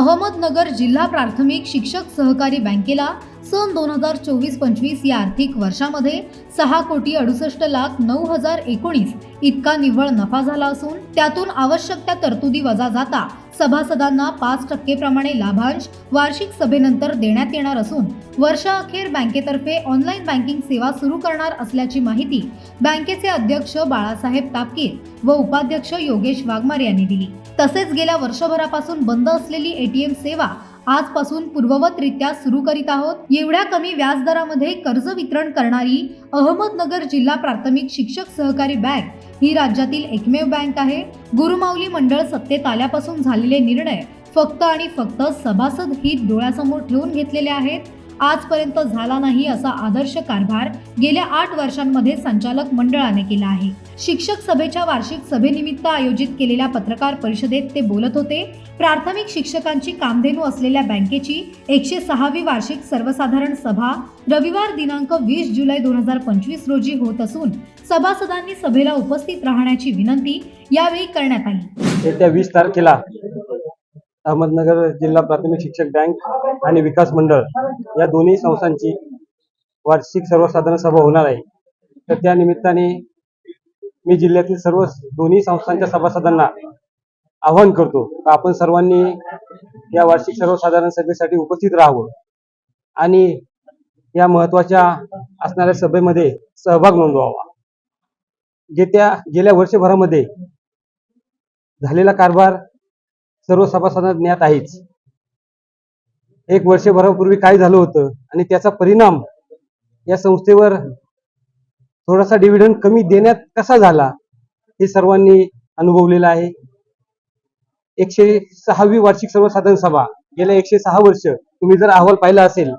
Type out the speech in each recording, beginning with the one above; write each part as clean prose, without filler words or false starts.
अहमदनगर जिल्हा प्राथमिक शिक्षक सहकारी बँकेला सन 2024-25 या आर्थिक वर्षामध्ये 6,68,09,019 इतका निव्वळ नफा झाला असून त्यातून आवश्यक त्या तरतुदी वजा जाता सभासदांना 5% प्रमाणे लाभांश वार्षिक सभेनंतर देण्यात येणार असून वर्षाअखेर बँकेतर्फे ऑनलाईन बँकिंग सेवा सुरू करणार असल्याची माहिती बँकेचे अध्यक्ष बाळासाहेब तापकीर व उपाध्यक्ष योगेश वाघमार यांनी दिली। तसेच गेल्या वर्षभरापासून बंद असलेली एटीएम सेवा आजपासून पूर्ववतरित्या सुरू करीत आहोत। एवढ्या कमी व्याजदरामध्ये कर्ज वितरण करणारी अहमदनगर जिल्हा प्राथमिक शिक्षक सहकारी बँक ही राज्यातील एकमेव बँक आहे। गुरुमाऊली मंडळ सत्तेत आल्यापासून झालेले निर्णय फक्त आणि फक्त सभासद हित डोळ्यासमोर ठेवून घेतलेले आहेत। आजपर्यंत झाला नाही असा आदर्श कारभार गेल्या 8 वर्षांमध्ये संचालक मंडळाने केला आहे। शिक्षक सभेच्या वार्षिक सभेनिमित्त आयोजित केलेल्या पत्रकार परिषदेत ते बोलत होते। प्राथमिक शिक्षकांची कामधेनू असलेल्या बँकेची 106वी वार्षिक सर्वसाधारण सभा रविवार दिनांक 20 जुलै 2025 रोजी होत असून सभासदांनी सभेला उपस्थित राहण्याची विनंती यावेळी करण्यात आली। येत्या 20 तारखेला अहमदनगर जिल्हा प्राथमिक शिक्षक बँक आणि विकास मंडळ या दोन्ही संस्थांची वार्षिक सर्वसाधारण सभा होणार आहे। तर त्या निमित्ताने मी जिल्ह्यातील सर्व दोन्ही संस्थांच्या सभासदांना आवाहन करतो की आपण सर्वांनी या वार्षिक सर्वसाधारण सभेसाठी उपस्थित राहावं आणि या महत्त्वाच्या असणाऱ्या सभेमध्ये सहभाग नोंदवावा। गेल्या वर्षभरामध्ये झालेला कारभार सर्व सभासदांना ज्ञात आहेच। एक वर्षभरापूर्वी काय झालं होतं आणि त्याचा परिणाम या संस्थेवर थोडासा डिव्हिडंड कमी देण्यात कसा झाला हे सर्वांनी अनुभवलेलं आहे। 106वी वार्षिक सर्वसाधारण सभा गेल्या 106 वर्ष तुम्ही जर अहवाल पाहिला असेल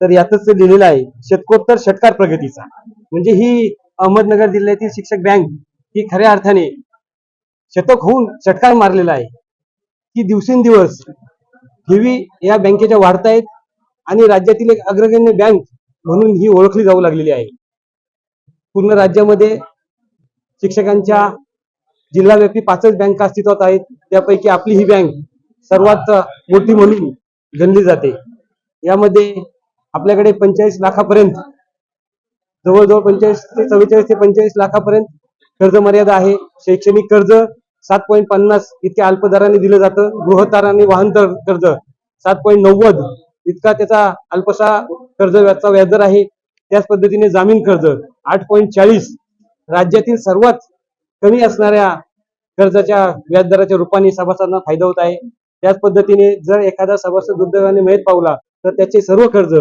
तर यातच ते लिहिलेलं आहे शतकोत्तर षटकार प्रगतीचा। म्हणजे ही अहमदनगर जिल्ह्यातील शिक्षक बँक ही खऱ्या अर्थाने शतक होऊन षटकार मारलेला आहे की दिवसेंदिवस ठेवी या बँकेच्या वाढत आहेत आणि राज्यातील एक अग्रगण्य बँक म्हणून ही ओळखली जाऊ लागलेली आहे। पूर्ण राज्यामध्ये शिक्षकांच्या जिल्हाव्यापी 5च बँका अस्तित्वात आहेत, त्यापैकी आपली ही बँक सर्वात मोठी म्हणून गणली जाते। यामध्ये आपल्याकडे 45 लाखापर्यंत जवळजवळ 45 ते 44 ते 45 लाखापर्यंत कर्ज मर्यादा आहे। शैक्षणिक कर्ज 7.50 इतक्या अल्प दराने दिलं जातं। गृहतार आणि वाहन कर्ज 7.90 इतका त्याचा अल्पसा कर्ज व्याजदर आहे। त्याच पद्धतीने जामीन कर्ज 8.40 राज्यातील सर्वात कमी असणाऱ्या कर्जाच्या व्याजदराच्या रूपाने सभासदांना फायदा होत आहे। त्याच पद्धतीने जर एखादा सभासद दुर्दैवाने मयत पावला तर त्याचे सर्व कर्ज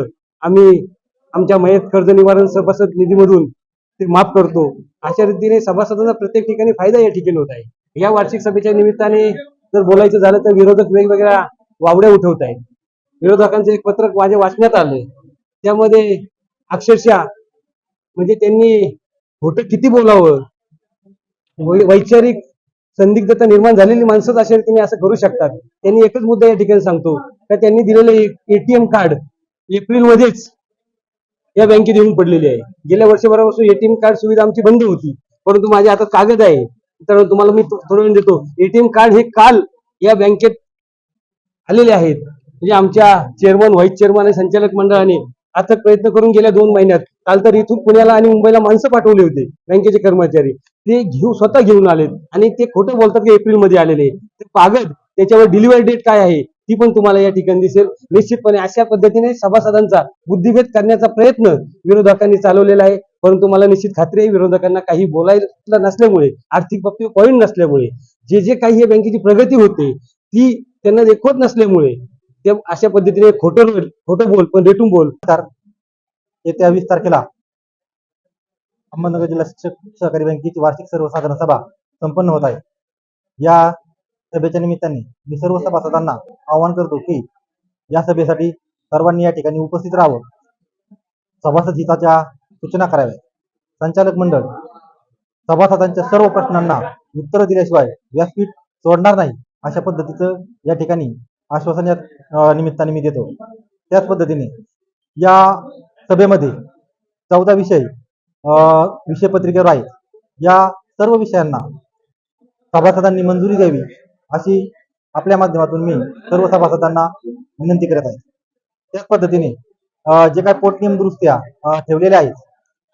आम्ही आमच्या मयत कर्ज निवारण सभासद निधीमधून ते माफ करतो। अशा रीतीने सभासदांना प्रत्येक ठिकाणी फायदा या ठिकाणी होत आहे। या वार्षिक सभेच्या निमित्ताने जर बोलायचं झालं तर विरोधक वेगवेगळ्या वावड्या उठवत आहेत। विरोधकांचं एक पत्रक माझ्या वाचण्यात आलं, त्यामध्ये अक्षरशः म्हणजे त्यांनी खोटं किती बोलावं, वैचारिक संदिग्धता निर्माण झालेली माणसंच अशा रीतीने असं करू शकतात। त्यांनी एकच मुद्दा या ठिकाणी सांगतो तर त्यांनी दिलेलं एटीएम कार्ड एप्रिलमध्येच या बँकेत येऊन पडलेली आहे। गेल्या वर्षभरापासून एटीएम कार्ड सुविधा आमची बंद होती, परंतु माझ्या हातात कागद आहे तर तुम्हाला मी थोडं वेळ देतो। एटीएम कार्ड हे काल या बँकेत आलेले आहेत। म्हणजे आमच्या चेअरमन, व्हाईस चेअरमन आणि संचालक मंडळाने अथक प्रयत्न करून गेल्या 2 महिन्यात काल तर इथून पुण्याला आणि मुंबईला माणसं पाठवले होते बँकेचे कर्मचारी, ते स्वतः घेऊन आलेत आणि ते खोटं बोलतात की एप्रिलमध्ये आलेले। ते कागद त्याच्यावर डिलिव्हरी डेट काय आहे ती पण तुम्हाला या ठिकाणी दिसेल। निश्चितपणे अशा पद्धतीने सभासदांचा बुद्धिभेद करण्याचा प्रयत्न विरोधकांनी चालवलेला आहे, परंतु मला निश्चित खात्री आहे विरोधकांना काही बोलायला नसल्यामुळे, आर्थिक बाबतीत पॉईंट नसल्यामुळे, जे काही या बँकेची प्रगती होते ती त्यांना देखवत नसल्यामुळे ते अशा पद्धतीने खोटं बोल पण रेटून बोल। येत्या 20 तारखेला अहमदनगर जिल्हा शिक्षक सहकारी बँकेची वार्षिक सर्वसाधारण सभा संपन्न होत आहे। या सभेच्या निमित्ताने मी सर्व सभासदांना आवाहन करतो की या सभेसाठी सर्वांनी या ठिकाणी उपस्थित राहावं, सभासद हिताच्या सूचना कराव्या। संचालक मंडळ सभासदांच्या सर्व प्रश्नांना उत्तर दिल्याशिवाय व्यासपीठ सोडणार नाही अशा पद्धतीचं या ठिकाणी आश्वासन या निमित्ताने मी देतो। त्याच पद्धतीने या सभेमध्ये 14 विषय पत्रिकेवर आहेत। या सर्व विषयांना सभासदांनी मंजुरी द्यावी अशी आपल्या माध्यमातून मी सर्व सभासदांना विनंती करत आहे. त्याच पद्धतीने जे काही पोटनियम दुरुस्त्या ठेवलेल्या आहेत,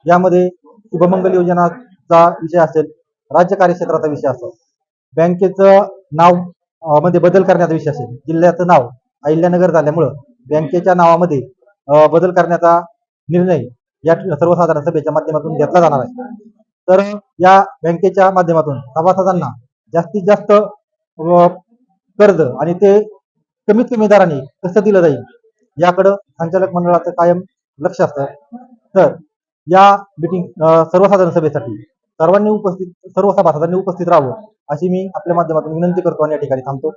यामध्ये शुभमंगल योजनाचा विषय असेल, राज्य कार्यक्षेत्राचा विषय असेल, बँकेचं नाव मध्ये बदल करण्याचा विषय असेल, जिल्ह्याचं नाव अहिल्यानगर झाल्यामुळं बँकेच्या नावामध्ये बदल करण्याचा निर्णय या सर्वसाधारण सभेच्या माध्यमातून घेतला जाणार आहे. तर या बँकेच्या माध्यमातून सभासदांना जास्तीत जास्त कर्ज आणि ते कमीत कमी दराने कसं दिलं जाईल याकडं संचालक मंडळाचं कायम लक्ष असतं. तर या मीटिंग सर्वसाधारण सभेसाठी सर्व सभासदांनी उपस्थित राहावं अशी मी आपल्या माध्यमातून विनंती करतो आणि या ठिकाणी थांबतो.